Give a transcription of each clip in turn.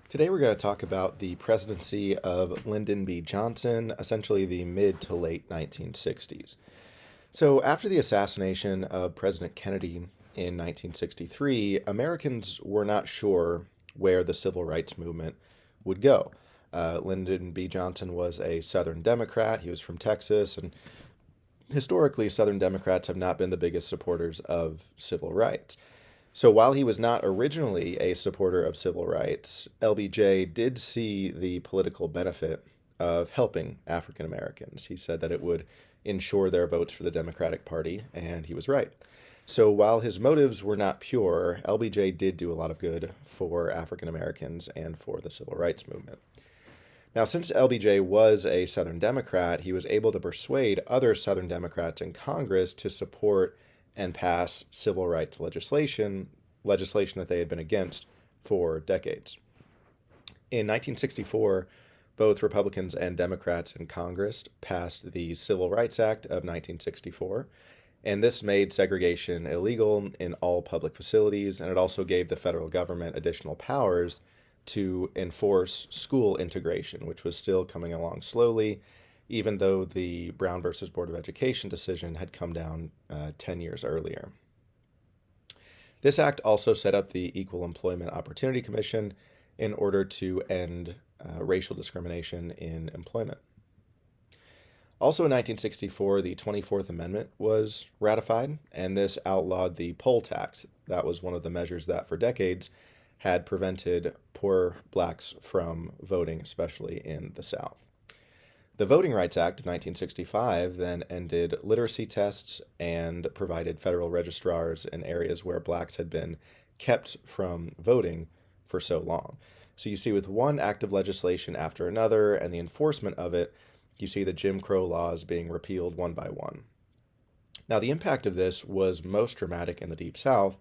Today we're going to talk about the presidency of Lyndon B. Johnson, essentially the mid to late 1960s. So, after the assassination of President Kennedy in 1963, Americans were not sure where the civil rights movement would go. Lyndon B. Johnson was a Southern Democrat. He was from Texas, and historically, Southern Democrats have not been the biggest supporters of civil rights. So while he was not originally a supporter of civil rights, LBJ did see the political benefit of helping African Americans. He said that it would ensure their votes for the Democratic Party, and he was right. So while his motives were not pure, LBJ did do a lot of good for African Americans and for the civil rights movement. Now, since LBJ was a Southern Democrat, he was able to persuade other Southern Democrats in Congress to support and pass civil rights legislation that they had been against for decades. In 1964, both Republicans and Democrats in Congress passed the Civil Rights Act of 1964, and this made segregation illegal in all public facilities, and it also gave the federal government additional powers to enforce school integration, which was still coming along slowly, even though the Brown versus Board of Education decision had come down 10 years earlier. This act also set up the Equal Employment Opportunity Commission in order to end racial discrimination in employment. Also in 1964, the 24th Amendment was ratified, and this outlawed the poll tax. That was one of the measures that for decades had prevented poor blacks from voting, especially in the South. The Voting Rights Act of 1965 then ended literacy tests and provided federal registrars in areas where blacks had been kept from voting for so long. So you see, with one act of legislation after another and the enforcement of it, you see the Jim Crow laws being repealed one by one. Now, the impact of this was most dramatic in the Deep South,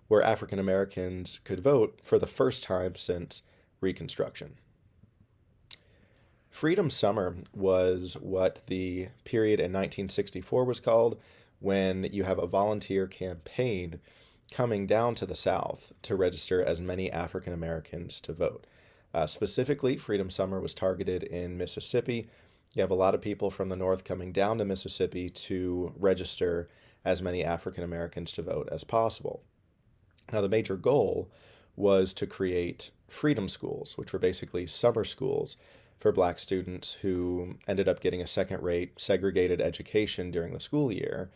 where African Americans could vote for the first time since Reconstruction. Freedom Summer was what the period in 1964 was called, when you have a volunteer campaign coming down to the South to register as many African Americans to vote. Specifically, Freedom Summer was targeted in Mississippi. You have a lot of people from the North coming down to Mississippi to register as many African Americans to vote as possible. Now, the major goal was to create freedom schools, which were basically summer schools for black students who ended up getting a second-rate segregated education during the school year.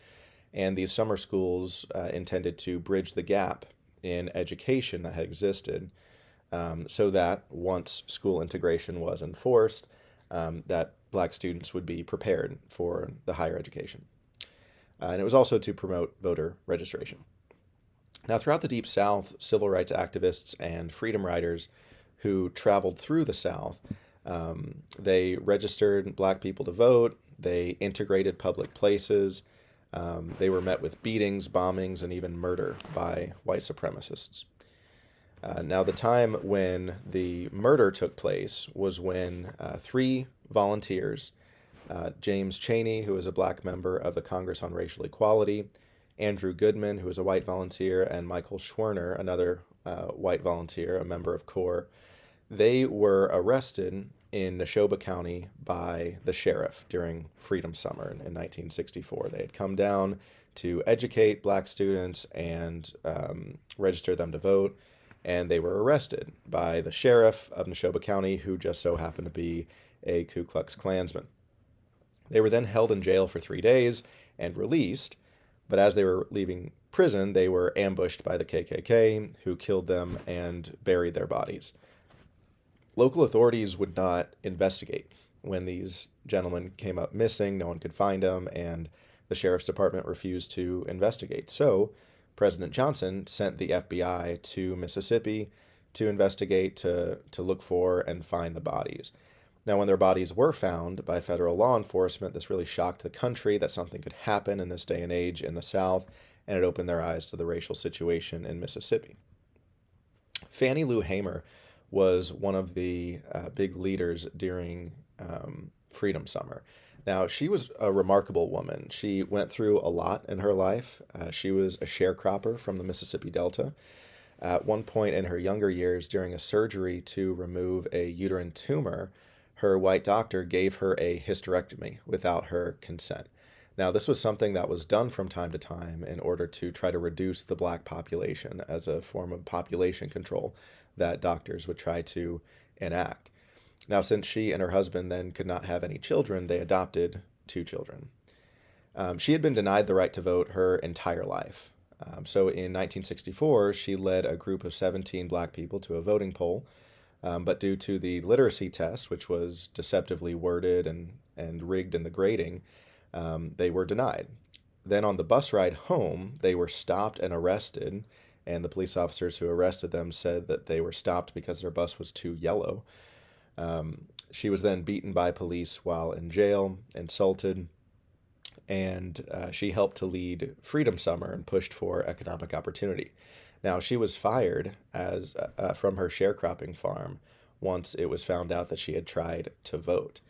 And these summer schools intended to bridge the gap in education that had existed, so that once school integration was enforced, that black students would be prepared for the higher education. And it was also to promote voter registration. Now, throughout the Deep South, civil rights activists and freedom riders who traveled through the South, they registered black people to vote, they integrated public places, they were met with beatings, bombings, and even murder by white supremacists. Now, the time when the murder took place was when three volunteers, James Chaney, who was a black member of the Congress on Racial Equality, Andrew Goodman, who was a white volunteer, and Michael Schwerner, another white volunteer, a member of CORE, they were arrested in Neshoba County by the sheriff during Freedom Summer in 1964. They had come down to educate black students and register them to vote, and they were arrested by the sheriff of Neshoba County, who just so happened to be a Ku Klux Klansman. They were then held in jail for 3 days and released, but as they were leaving prison, they were ambushed by the KKK, who killed them and buried their bodies. Local authorities would not investigate when these gentlemen came up missing. No one could find them, and the sheriff's department refused to investigate. So President Johnson sent the FBI to Mississippi to investigate, to look for and find the bodies. Now, when their bodies were found by federal law enforcement, this really shocked the country that something could happen in this day and age in the South, and it opened their eyes to the racial situation in Mississippi. Fannie Lou Hamer was one of the big leaders during Freedom Summer. Now, she was a remarkable woman. She went through a lot in her life. She was a sharecropper from the Mississippi Delta. At one point in her younger years, during a surgery to remove a uterine tumor, her white doctor gave her a hysterectomy without her consent. Now, this was something that was done from time to time in order to try to reduce the black population as a form of population control that doctors would try to enact. Now, since she and her husband then could not have any children, they adopted two children. She had been denied the right to vote her entire life. So in 1964, she led a group of 17 black people to a voting poll, but due to the literacy test, which was deceptively worded and rigged in the grading, they were denied. Then on the bus ride home, they were stopped and arrested, and the police officers who arrested them said that they were stopped because their bus was too yellow. She was then beaten by police while in jail, insulted, and she helped to lead Freedom Summer and pushed for economic opportunity. Now, she was fired from her sharecropping farm once it was found out that she had tried to vote.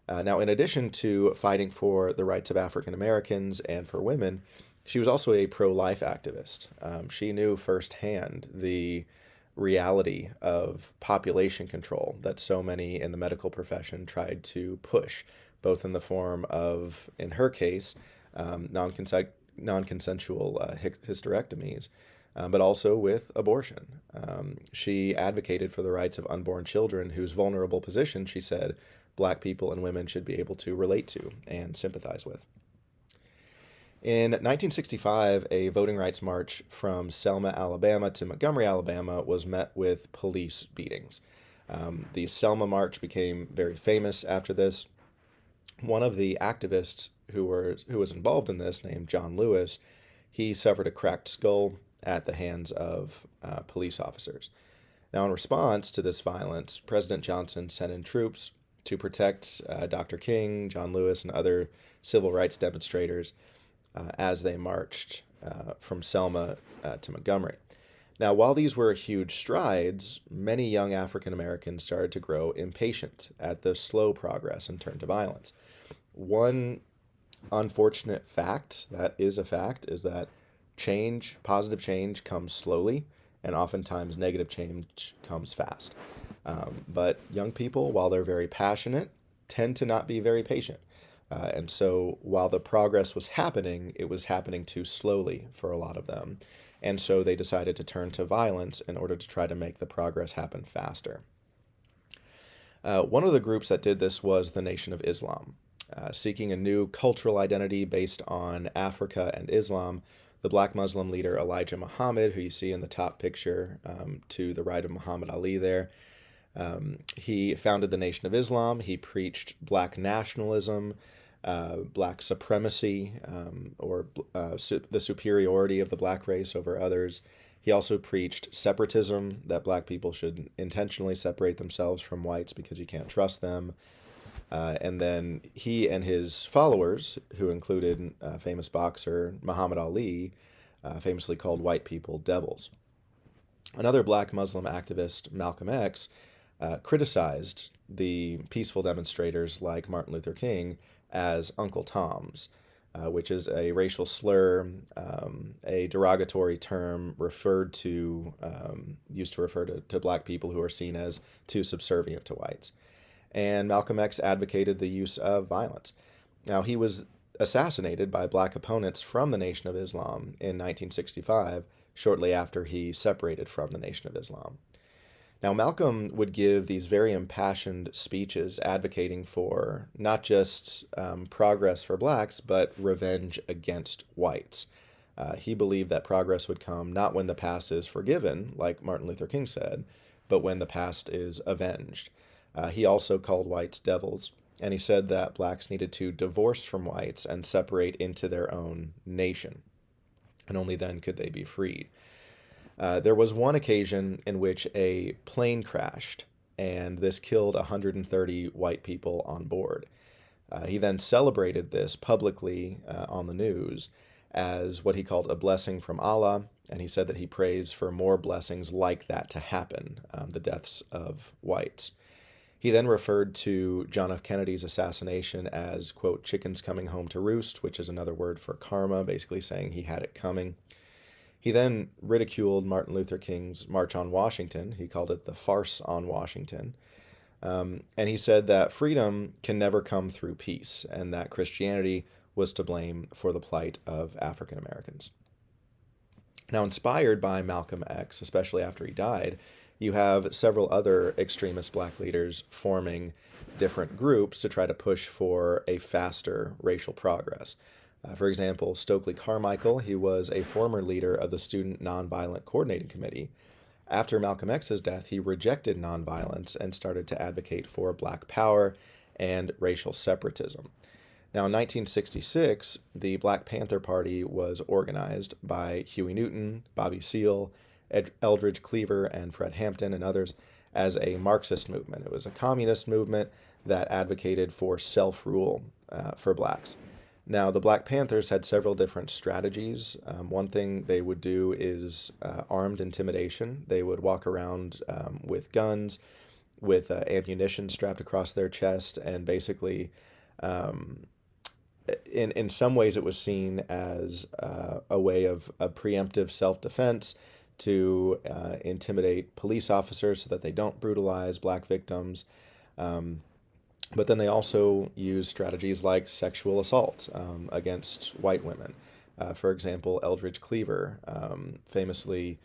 Now, in addition to fighting for the rights of African Americans and for women, she was also a pro-life activist. She knew firsthand the reality of population control that so many in the medical profession tried to push, both in the form of, in her case, non-consensual hysterectomies, but also with abortion. She advocated for the rights of unborn children whose vulnerable position, she said, black people and women should be able to relate to and sympathize with. In 1965, a voting rights march from Selma, Alabama to Montgomery, Alabama was met with police beatings. The Selma March became very famous after this. One of the activists who was involved in this, named John Lewis, he suffered a cracked skull at the hands of police officers. Now, in response to this violence, President Johnson sent in troops to protect Dr. King, John Lewis, and other civil rights demonstrators as they marched from Selma to Montgomery. Now, while these were huge strides, many young African Americans started to grow impatient at the slow progress and turn to violence. One unfortunate fact, that is a fact, is that change, positive change, comes slowly, and oftentimes negative change comes fast. But young people, while they're very passionate, tend to not be very patient. And so while the progress was happening, it was happening too slowly for a lot of them. And so they decided to turn to violence in order to try to make the progress happen faster. One of the groups that did this was the Nation of Islam. Seeking a new cultural identity based on Africa and Islam, the black Muslim leader Elijah Muhammad, who you see in the top picture to the right of Muhammad Ali there, he founded the Nation of Islam. He preached black nationalism, black supremacy, the superiority of the black race over others. He also preached separatism, that black people should intentionally separate themselves from whites because you can't trust them. And then he and his followers, who included famous boxer Muhammad Ali, famously called white people devils. Another black Muslim activist, Malcolm X, criticized the peaceful demonstrators like Martin Luther King as Uncle Toms, which is a racial slur, a derogatory term used to refer to black people who are seen as too subservient to whites. And Malcolm X advocated the use of violence. Now, he was assassinated by black opponents from the Nation of Islam in 1965, shortly after he separated from the Nation of Islam. Now, Malcolm would give these very impassioned speeches advocating for not just progress for blacks, but revenge against whites. He believed that progress would come not when the past is forgiven, like Martin Luther King said, but when the past is avenged. He also called whites devils, and he said that blacks needed to divorce from whites and separate into their own nation, and only then could they be freed. There was one occasion in which a plane crashed, and this killed 130 white people on board. He then celebrated this publicly on the news as what he called a blessing from Allah, and he said that he prays for more blessings like that to happen, the deaths of whites. He then referred to John F. Kennedy's assassination as, quote, chickens coming home to roost, which is another word for karma, basically saying he had it coming. He then ridiculed Martin Luther King's March on Washington. He called it the Farce on Washington. And he said that freedom can never come through peace, and that Christianity was to blame for the plight of African Americans. Now, inspired by Malcolm X, especially after he died, you have several other extremist black leaders forming different groups to try to push for a faster racial progress. For example, Stokely Carmichael, he was a former leader of the Student Nonviolent Coordinating Committee. After Malcolm X's death, he rejected nonviolence and started to advocate for black power and racial separatism. Now, in 1966, the Black Panther Party was organized by Huey Newton, Bobby Seale, Eldridge Cleaver, and Fred Hampton, and others as a Marxist movement. It was a communist movement that advocated for self-rule for blacks. Now, the Black Panthers had several different strategies. One thing they would do is armed intimidation. They would walk around with guns, with ammunition strapped across their chest, and basically, in some ways, it was seen as a way of preemptive self-defense to intimidate police officers so that they don't brutalize black victims. But then they also use strategies like sexual assault against white women. For example, Eldridge Cleaver famously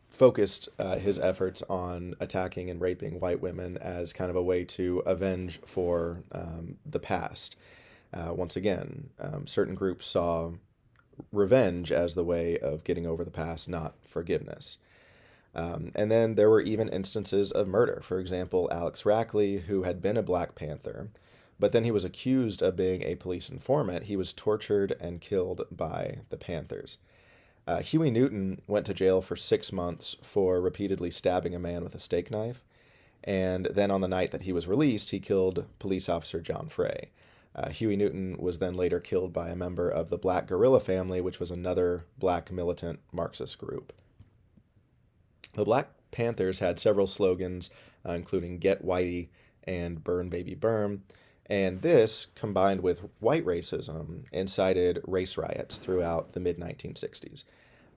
focused his efforts on attacking and raping white women as kind of a way to avenge for the past. Once again, certain groups saw revenge as the way of getting over the past, not forgiveness. And then there were even instances of murder. For example, Alex Rackley, who had been a Black Panther, but then he was accused of being a police informant. He was tortured and killed by the Panthers. Huey Newton went to jail for 6 months for repeatedly stabbing a man with a steak knife. And then on the night that he was released, he killed police officer John Frey. Huey Newton was then later killed by a member of the Black Guerrilla Family, which was another black militant Marxist group. The Black Panthers had several slogans, including Get Whitey and Burn Baby Burn, and this, combined with white racism, incited race riots throughout the mid-1960s.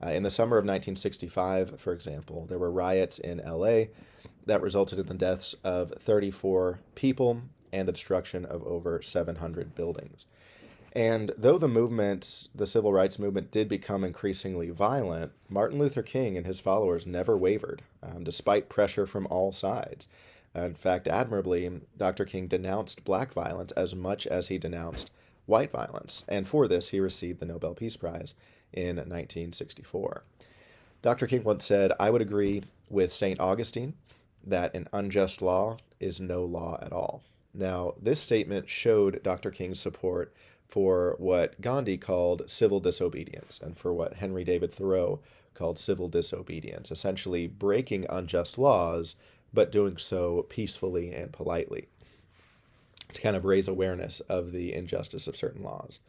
In the summer of 1965, for example, there were riots in LA that resulted in the deaths of 34 people and the destruction of over 700 buildings. And though the civil rights movement, did become increasingly violent, Martin Luther King and his followers never wavered, despite pressure from all sides. In fact, admirably, Dr. King denounced black violence as much as he denounced white violence, and for this he received the Nobel Peace Prize in 1964. Dr. King once said, "I would agree with St. Augustine that an unjust law is no law at all." Now, this statement showed Dr. King's support for what Gandhi called civil disobedience and for what Henry David Thoreau called civil disobedience, essentially breaking unjust laws, but doing so peacefully and politely to kind of raise awareness of the injustice of certain laws.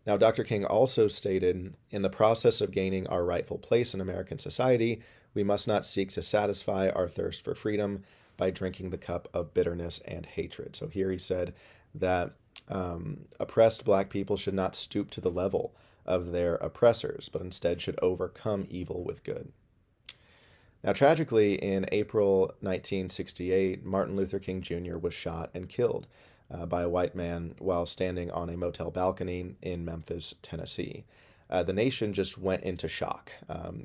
Now, Dr. King also stated, in the process of gaining our rightful place in American society, we must not seek to satisfy our thirst for freedom by drinking the cup of bitterness and hatred. So here he said that oppressed black people should not stoop to the level of their oppressors, but instead should overcome evil with good. Now, tragically, in April 1968, Martin Luther King Jr. was shot and killed by a white man while standing on a motel balcony in Memphis, Tennessee. The nation just went into shock.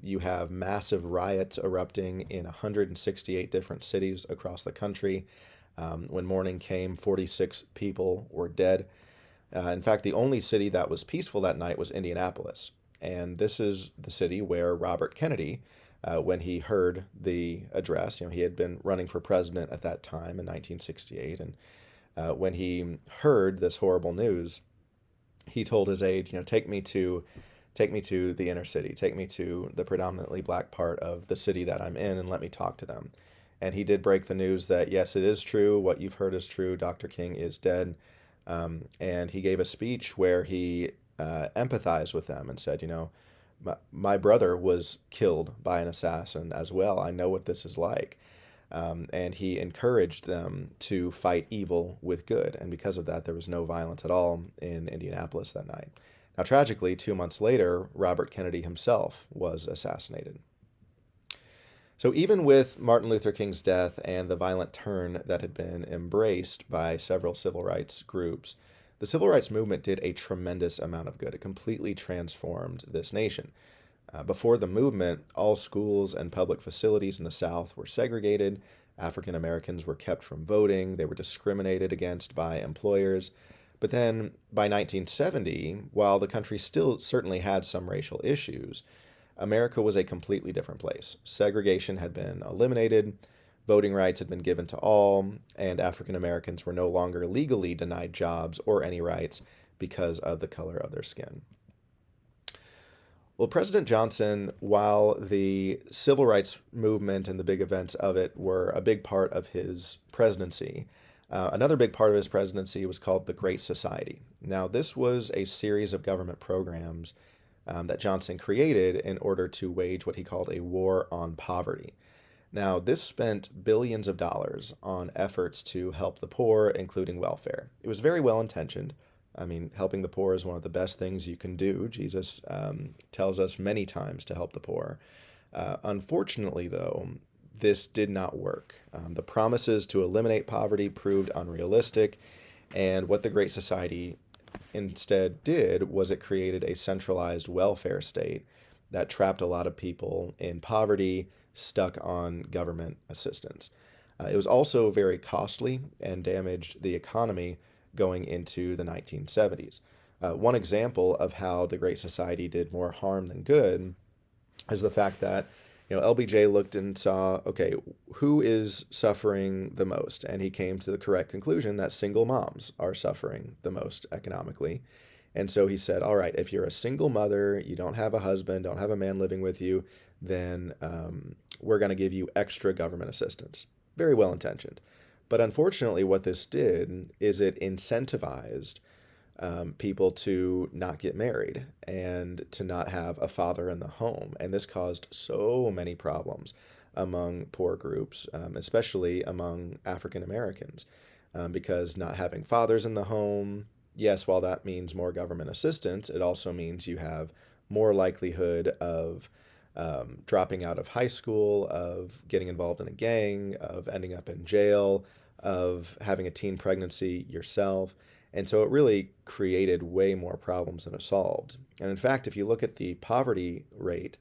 You have massive riots erupting in 168 different cities across the country. When morning came, 46 people were dead. In fact, the only city that was peaceful that night was Indianapolis. And this is the city where Robert Kennedy, when he heard the address, he had been running for president at that time in 1968. And when he heard this horrible news, he told his aides, take me to the inner city, take me to the predominantly black part of the city that I'm in, and let me talk to them. And he did break the news that, yes, it is true. What you've heard is true. Dr. King is dead. And he gave a speech where he empathized with them and said, my brother was killed by an assassin as well. I know what this is like. And he encouraged them to fight evil with good. And because of that, there was no violence at all in Indianapolis that night. Now, tragically, 2 months later, Robert Kennedy himself was assassinated. So, even with Martin Luther King's death and the violent turn that had been embraced by several civil rights groups, the civil rights movement did a tremendous amount of good. It completely transformed this nation. Before the movement, all schools and public facilities in the South were segregated. African Americans were kept from voting. They were discriminated against by employers. But then by 1970, while the country still certainly had some racial issues, America was a completely different place. Segregation had been eliminated, voting rights had been given to all, and African Americans were no longer legally denied jobs or any rights because of the color of their skin. Well, President Johnson, while the civil rights movement and the big events of it were a big part of his presidency, another big part of his presidency was called the Great Society. Now, this was a series of government programs that Johnson created in order to wage what he called a war on poverty. Now, this spent billions of dollars on efforts to help the poor, including welfare. It was very well intentioned. I mean, helping the poor is one of the best things you can do. Jesus tells us many times to help the poor. Unfortunately, though, this did not work. The promises to eliminate poverty proved unrealistic, and what the Great Society instead did was it created a centralized welfare state that trapped a lot of people in poverty, stuck on government assistance. It was also very costly and damaged the economy going into the 1970s. One example of how the Great Society did more harm than good is the fact that LBJ looked and saw, okay, who is suffering the most? And he came to the correct conclusion that single moms are suffering the most economically. And so he said, all right, if you're a single mother, you don't have a husband, don't have a man living with you, then we're going to give you extra government assistance. Very well intentioned. But unfortunately, what this did is it incentivized people to not get married and to not have a father in the home. And this caused so many problems among poor groups, especially among African Americans, because not having fathers in the home, yes, while that means more government assistance, it also means you have more likelihood of dropping out of high school, of getting involved in a gang, of ending up in jail, of having a teen pregnancy yourself. And so it really created way more problems than it solved. And in fact, if you look at the poverty rate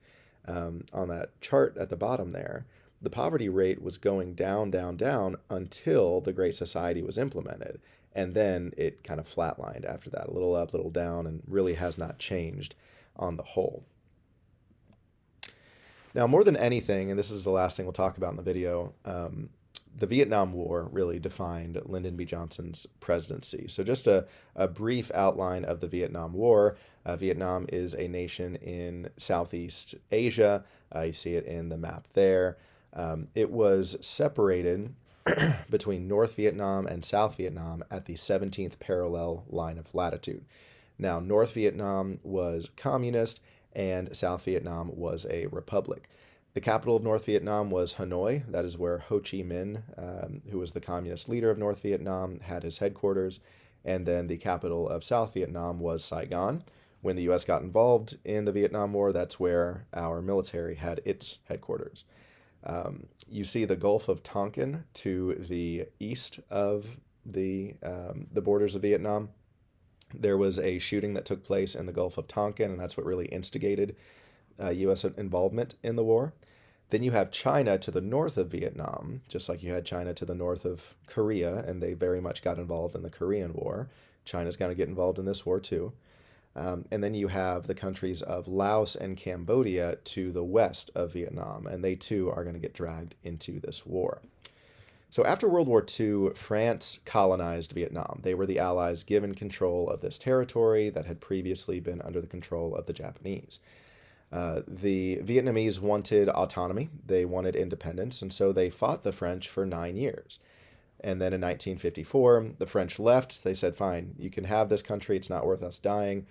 on that chart at the bottom there, the poverty rate was going down, down, down until the Great Society was implemented. And then it kind of flatlined after that, a little up, little down, and really has not changed on the whole. Now, more than anything, and this is the last thing we'll talk about in the video, the Vietnam War really defined Lyndon B. Johnson's presidency. So just a brief outline of the Vietnam War. Vietnam is a nation in Southeast Asia. You see it in the map there. It was separated between North Vietnam and South Vietnam at the 17th parallel line of latitude. Now, North Vietnam was communist and South Vietnam was a republic. The capital of North Vietnam was Hanoi. That is where Ho Chi Minh, who was the communist leader of North Vietnam, had his headquarters. And then the capital of South Vietnam was Saigon. When the U.S. got involved in the Vietnam War, that's where our military had its headquarters. You see the Gulf of Tonkin to the east of the borders of Vietnam. There was a shooting that took place in the Gulf of Tonkin, and that's what really instigated U.S. involvement in the war. Then you have China to the north of Vietnam, just like you had China to the north of Korea, and they very much got involved in the Korean War. China's going to get involved in this war too. And then you have the countries of Laos and Cambodia to the west of Vietnam, and they too are going to get dragged into this war. So after World War II, France colonized Vietnam. They were the Allies given control of this territory that had previously been under the control of the Japanese. The Vietnamese wanted autonomy, they wanted independence, and so they fought the French for 9 years. And then in 1954, the French left. They said, fine, you can have this country, it's not worth us dying.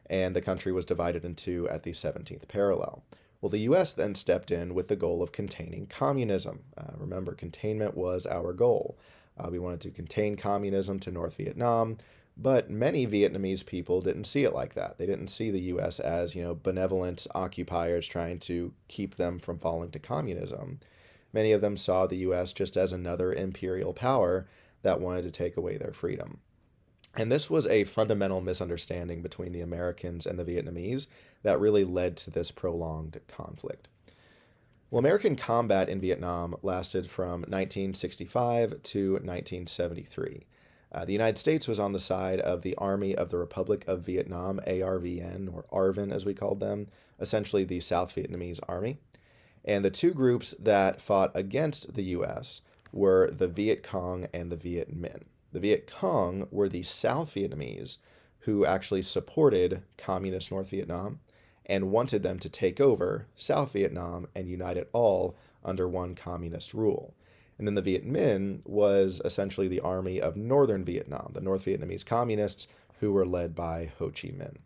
And the country was divided in two at the 17th parallel. Well, the U.S. then stepped in with the goal of containing communism. Remember, containment was our goal. We wanted to contain communism to North Vietnam. But many Vietnamese people didn't see it like that. They didn't see the U.S. as, benevolent occupiers trying to keep them from falling to communism. Many of them saw the U.S. just as another imperial power that wanted to take away their freedom. And this was a fundamental misunderstanding between the Americans and the Vietnamese that really led to this prolonged conflict. Well, American combat in Vietnam lasted from 1965 to 1973. The United States was on the side of the Army of the Republic of Vietnam, ARVN, or ARVN as we called them, essentially the South Vietnamese Army. And the two groups that fought against the U.S. were the Viet Cong and the Viet Minh. The Viet Cong were the South Vietnamese who actually supported communist North Vietnam and wanted them to take over South Vietnam and unite it all under one communist rule. And then the Viet Minh was essentially the army of northern Vietnam, the North Vietnamese communists who were led by Ho Chi Minh.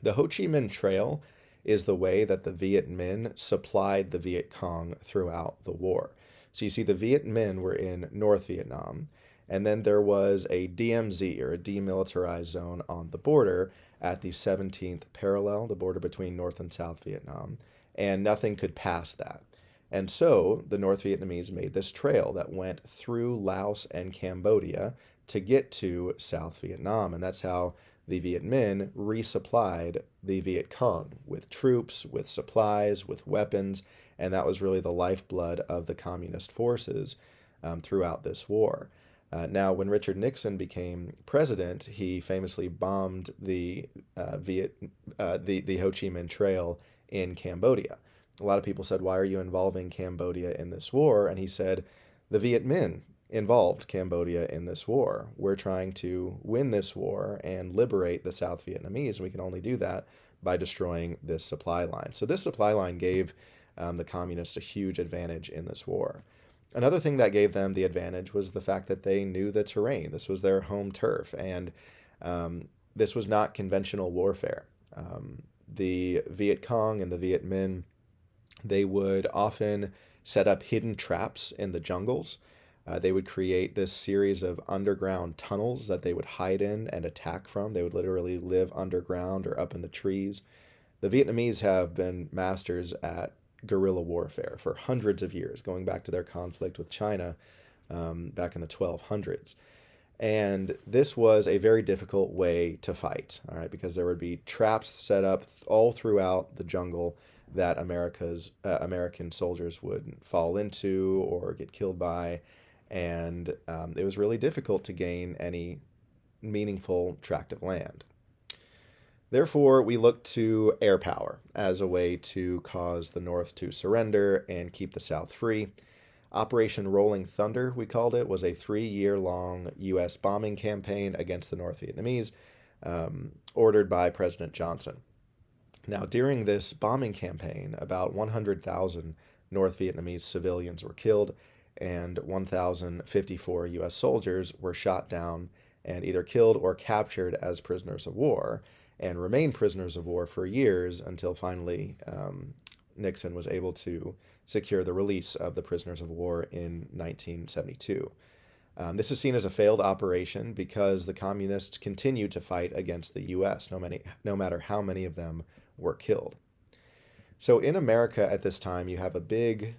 The Ho Chi Minh Trail is the way that the Viet Minh supplied the Viet Cong throughout the war. So you see the Viet Minh were in North Vietnam, and then there was a DMZ, or a demilitarized zone, on the border at the 17th parallel, the border between North and South Vietnam, and nothing could pass that. And so the North Vietnamese made this trail that went through Laos and Cambodia to get to South Vietnam. And that's how the Viet Minh resupplied the Viet Cong with troops, with supplies, with weapons. And that was really the lifeblood of the communist forces throughout this war. Now, when Richard Nixon became president, he famously bombed the Ho Chi Minh Trail in Cambodia. A lot of people said, why are you involving Cambodia in this war? And he said, the Viet Minh involved Cambodia in this war. We're trying to win this war and liberate the South Vietnamese, and we can only do that by destroying this supply line. So this supply line gave the communists a huge advantage in this war. Another thing that gave them the advantage was the fact that they knew the terrain. This was their home turf, and this was not conventional warfare. The Viet Cong and the Viet Minh, they would often set up hidden traps in the jungles. They would create this series of underground tunnels that they would hide in and attack from. They would literally live underground or up in the trees. The Vietnamese have been masters at guerrilla warfare for hundreds of years, going back to their conflict with China back in the 1200s. And this was a very difficult way to fight, all right, because there would be traps set up all throughout the jungle that American soldiers would fall into or get killed by, and it was really difficult to gain any meaningful tract of land. Therefore, we looked to air power as a way to cause the North to surrender and keep the South free. Operation Rolling Thunder, we called it, was a 3-year-long U.S. bombing campaign against the North Vietnamese, ordered by President Johnson. Now, during this bombing campaign, about 100,000 North Vietnamese civilians were killed, and 1,054 U.S. soldiers were shot down and either killed or captured as prisoners of war, and remained prisoners of war for years until finally Nixon was able to secure the release of the prisoners of war in 1972. This is seen as a failed operation because the communists continued to fight against the U.S., no matter how many of them were killed. So in America at this time, you have a big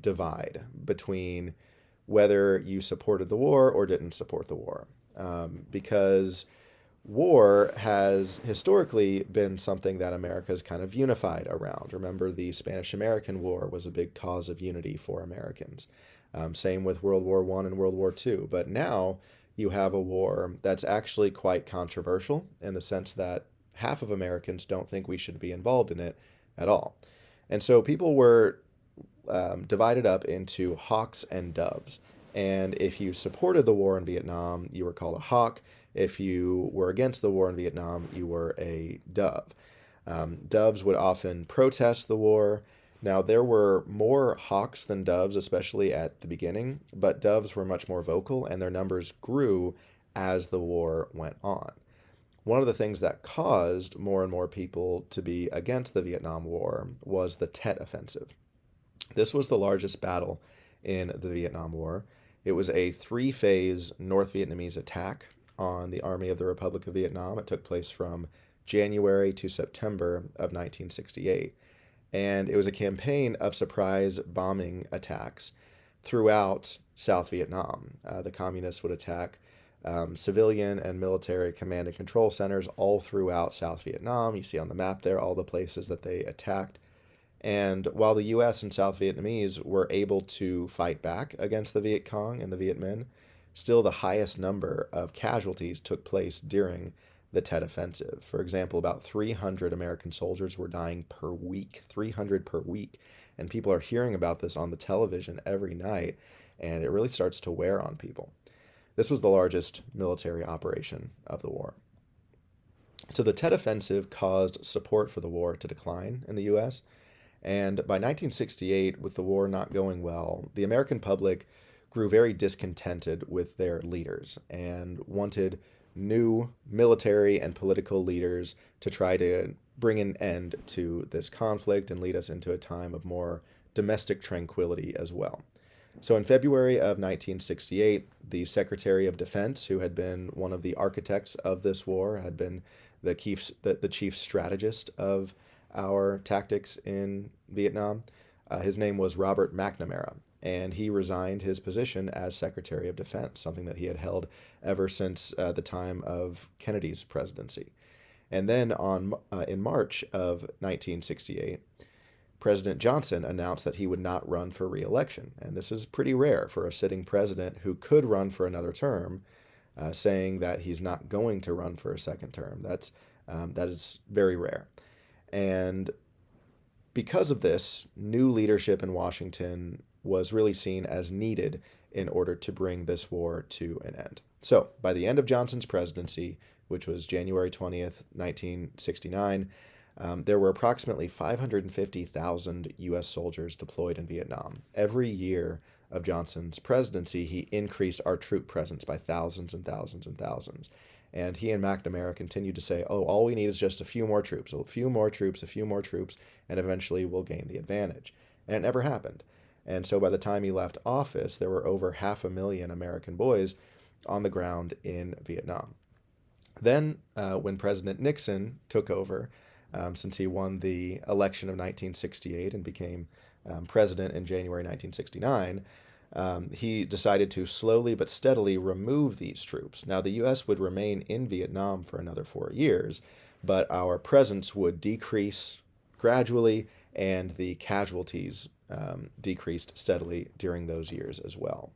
divide between whether you supported the war or didn't support the war, because war has historically been something that America's kind of unified around. Remember, the Spanish-American War was a big cause of unity for Americans. Same with World War I and World War II. But now you have a war that's actually quite controversial in the sense that half of Americans don't think we should be involved in it at all. And so people were divided up into hawks and doves. And if you supported the war in Vietnam, you were called a hawk. If you were against the war in Vietnam, you were a dove. Doves would often protest the war. Now, there were more hawks than doves, especially at the beginning, but doves were much more vocal, and their numbers grew as the war went on. One of the things that caused more and more people to be against the Vietnam War was the Tet Offensive. This was the largest battle in the Vietnam War. It was a 3-phase North Vietnamese attack on the Army of the Republic of Vietnam. It took place from January to September of 1968. And it was a campaign of surprise bombing attacks throughout South Vietnam. The communists would attack civilian and military command and control centers all throughout South Vietnam. You see on the map there all the places that they attacked. And while the US and South Vietnamese were able to fight back against the Viet Cong and the Viet Minh, still the highest number of casualties took place during the Tet Offensive. For example, about 300 American soldiers were dying per week, 300 per week. And people are hearing about this on the television every night, and it really starts to wear on people. This was the largest military operation of the war. So the Tet Offensive caused support for the war to decline in the U.S., and by 1968, with the war not going well, the American public grew very discontented with their leaders and wanted new military and political leaders to try to bring an end to this conflict and lead us into a time of more domestic tranquility as well. So in February of 1968, the Secretary of Defense, who had been one of the architects of this war, had been the chief strategist of our tactics in Vietnam. His name was Robert McNamara, and he resigned his position as Secretary of Defense, something that he had held ever since the time of Kennedy's presidency. And then in March of 1968, President Johnson announced that he would not run for re-election. And this is pretty rare for a sitting president who could run for another term, saying that he's not going to run for a second term. That is very rare. And because of this, new leadership in Washington was really seen as needed in order to bring this war to an end. So by the end of Johnson's presidency, which was January 20th, 1969, there were approximately 550,000 U.S. soldiers deployed in Vietnam. Every year of Johnson's presidency, he increased our troop presence by thousands and thousands and thousands. And he and McNamara continued to say, oh, all we need is just a few more troops, a few more troops, a few more troops, and eventually we'll gain the advantage. And it never happened. And so by the time he left office, there were over 500,000 American boys on the ground in Vietnam. Then, when President Nixon took over, since he won the election of 1968 and became president in January 1969, he decided to slowly but steadily remove these troops. Now, the U.S. would remain in Vietnam for another 4 years, but our presence would decrease gradually, and the casualties decreased steadily during those years as well.